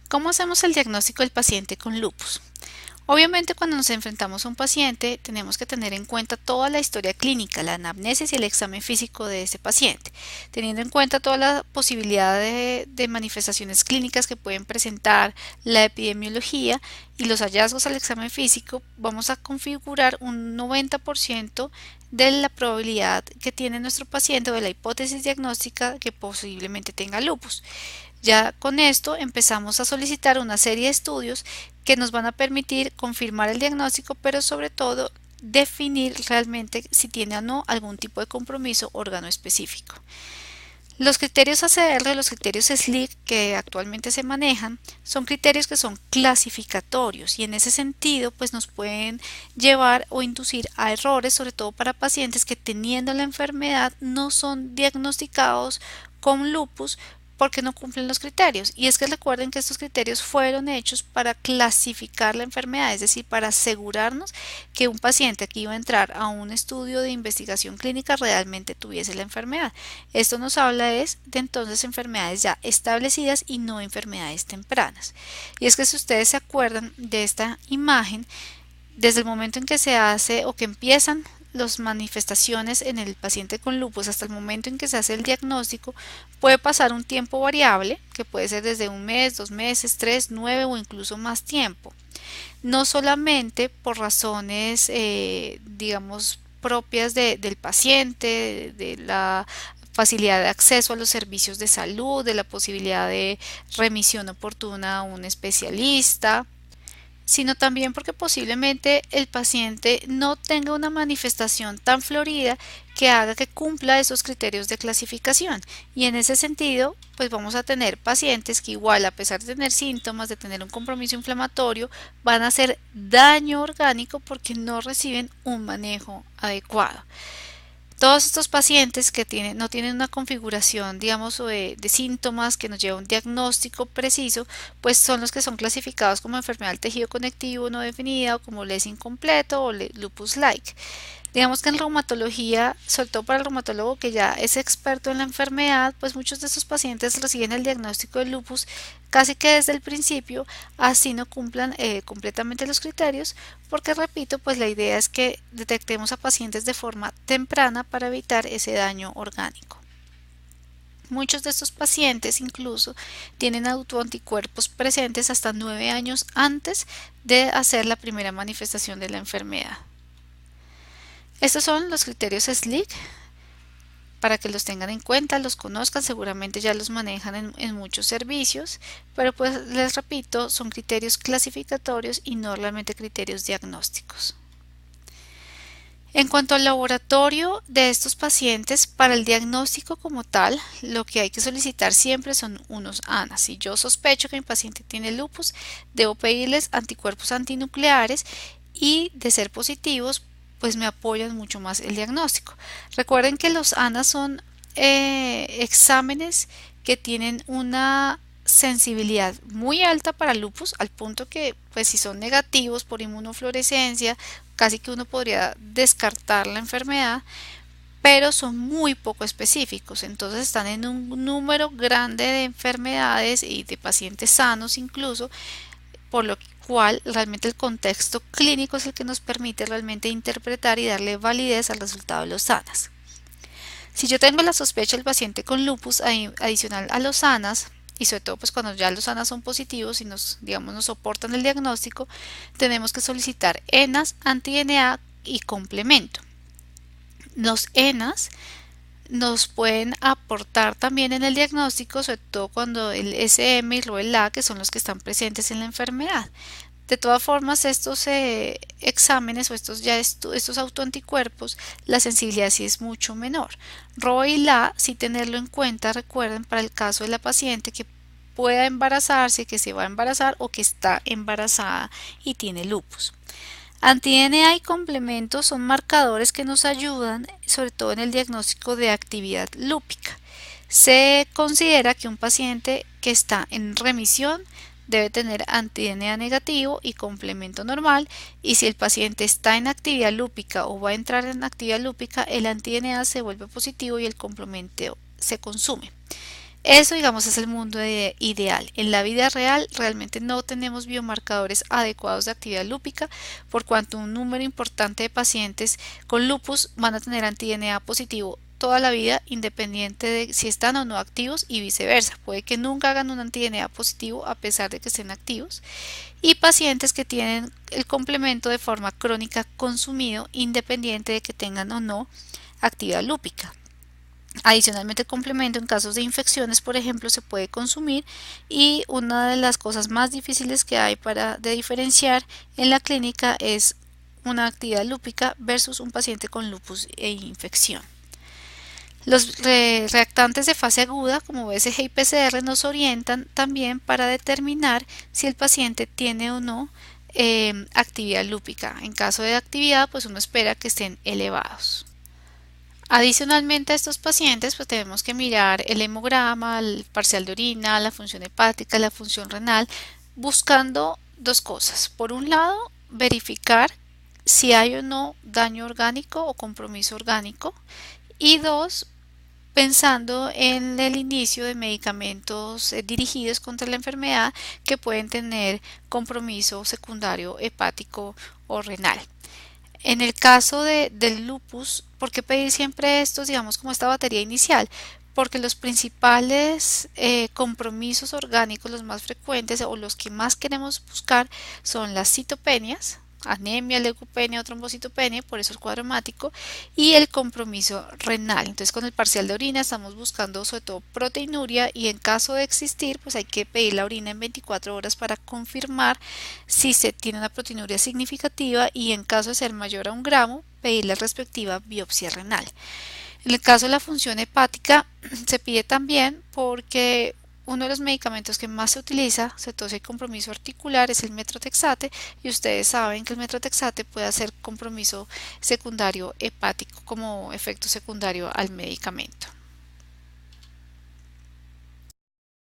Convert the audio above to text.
¿Cómo hacemos el diagnóstico del paciente con lupus? Obviamente, cuando nos enfrentamos a un paciente, tenemos que tener en cuenta toda la historia clínica, la anamnesis y el examen físico de ese paciente, teniendo en cuenta toda la posibilidad de manifestaciones clínicas que pueden presentar, la epidemiología y los hallazgos al examen físico. Vamos a configurar un 90% de la probabilidad que tiene nuestro paciente o de la hipótesis diagnóstica que posiblemente tenga lupus. Ya con esto empezamos a solicitar una serie de estudios que nos van a permitir confirmar el diagnóstico, pero sobre todo definir realmente si tiene o no algún tipo de compromiso órgano específico. Los criterios ACR, los criterios SLIC que actualmente se manejan, son criterios que son clasificatorios y en ese sentido pues nos pueden llevar o inducir a errores, sobre todo para pacientes que teniendo la enfermedad no son diagnosticados con lupus porque no cumplen los criterios. Y es que recuerden que estos criterios fueron hechos para clasificar la enfermedad, es decir, para asegurarnos que un paciente que iba a entrar a un estudio de investigación clínica realmente tuviese la enfermedad. Esto nos habla es de entonces enfermedades ya establecidas y no enfermedades tempranas. Y es que si ustedes se acuerdan de esta imagen, desde el momento en que se hace o que empiezan las manifestaciones en el paciente con lupus hasta el momento en que se hace el diagnóstico, puede pasar un tiempo variable, que puede ser desde un mes, 2 meses, 3, 9 o incluso más tiempo. No solamente por razones, digamos, propias del paciente, de la facilidad de acceso a los servicios de salud, de la posibilidad de remisión oportuna a un especialista, sino también porque posiblemente el paciente no tenga una manifestación tan florida que haga que cumpla esos criterios de clasificación. Y en ese sentido, pues vamos a tener pacientes que igual, a pesar de tener síntomas, de tener un compromiso inflamatorio, van a hacer daño orgánico porque no reciben un manejo adecuado. Todos estos pacientes que no tienen una configuración, digamos, de síntomas que nos lleva a un diagnóstico preciso, pues son los que son clasificados como enfermedad del tejido conectivo no definida o como LES incompleto o lupus-like. Digamos que en reumatología, sobre todo para el reumatólogo que ya es experto en la enfermedad, pues muchos de estos pacientes reciben el diagnóstico de lupus casi que desde el principio, así no cumplan completamente los criterios, porque repito, pues la idea es que detectemos a pacientes de forma temprana para evitar ese daño orgánico. Muchos de estos pacientes incluso tienen autoanticuerpos presentes hasta 9 años antes de hacer la primera manifestación de la enfermedad. Estos son los criterios SLIC para que los tengan en cuenta, los conozcan, seguramente ya los manejan en muchos servicios, pero pues les repito, son criterios clasificatorios y no realmente criterios diagnósticos. En cuanto al laboratorio de estos pacientes, para el diagnóstico como tal, lo que hay que solicitar siempre son unos ANA. Si yo sospecho que mi paciente tiene lupus, debo pedirles anticuerpos antinucleares y, de ser positivos, pues me apoyan mucho más el diagnóstico. Recuerden que los ANA son exámenes que tienen una sensibilidad muy alta para lupus, al punto que pues si son negativos por inmunofluorescencia casi que uno podría descartar la enfermedad, pero son muy poco específicos, entonces están en un número grande de enfermedades y de pacientes sanos incluso, por lo cual realmente el contexto clínico es el que nos permite realmente interpretar y darle validez al resultado de los ANAs. Si yo tengo la sospecha del paciente con lupus adicional a los ANAs, y sobre todo pues cuando ya los ANAs son positivos y nos soportan el diagnóstico, tenemos que solicitar ENAs, anti-NA y complemento. Los ENAs nos pueden aportar también en el diagnóstico, sobre todo cuando el SM y el A, que son los que están presentes en la enfermedad. De todas formas, estos exámenes o estos autoanticuerpos, la sensibilidad sí es mucho menor. ROE y LA, sí tenerlo en cuenta, recuerden, para el caso de la paciente que pueda embarazarse, que se va a embarazar o que está embarazada y tiene lupus. Anti-DNA y complementos son marcadores que nos ayudan, sobre todo en el diagnóstico de actividad lúpica. Se considera que un paciente que está en remisión debe tener anti-DNA negativo y complemento normal, y si el paciente está en actividad lúpica o va a entrar en actividad lúpica, el anti-DNA se vuelve positivo y el complemento se consume. Eso, digamos, es el mundo ideal. En la vida real realmente no tenemos biomarcadores adecuados de actividad lúpica, por cuanto un número importante de pacientes con lupus van a tener anti-DNA positivo toda la vida, independiente de si están o no activos, y viceversa. Puede que nunca hagan un anti-DNA positivo a pesar de que estén activos. Y pacientes que tienen el complemento de forma crónica consumido, independiente de que tengan o no actividad lúpica. Adicionalmente, el complemento en casos de infecciones, por ejemplo, se puede consumir, y una de las cosas más difíciles que hay de diferenciar en la clínica es una actividad lúpica versus un paciente con lupus e infección. Los reactantes de fase aguda, como BCG y PCR, nos orientan también para determinar si el paciente tiene o no actividad lúpica. En caso de actividad, pues uno espera que estén elevados. Adicionalmente a estos pacientes, pues tenemos que mirar el hemograma, el parcial de orina, la función hepática, la función renal, buscando dos cosas. Por un lado, verificar si hay o no daño orgánico o compromiso orgánico, y dos, pensando en el inicio de medicamentos dirigidos contra la enfermedad que pueden tener compromiso secundario hepático o renal. En el caso del lupus, ¿por qué pedir siempre estos, digamos, como esta batería inicial? Porque los principales compromisos orgánicos, los más frecuentes o los que más queremos buscar, son las citopenias, anemia, leucopenia o trombocitopenia, por eso el cuadro hemático, y el compromiso renal. Entonces, con el parcial de orina estamos buscando sobre todo proteinuria, y en caso de existir, pues hay que pedir la orina en 24 horas para confirmar si se tiene una proteinuria significativa, y en caso de ser mayor a 1 gramo, pedir la respectiva biopsia renal. En el caso de la función hepática, se pide también porque uno de los medicamentos que más se utiliza, sobre todo si hay compromiso articular, es el metrotexate, y ustedes saben que el metrotexate puede hacer compromiso secundario hepático como efecto secundario al medicamento.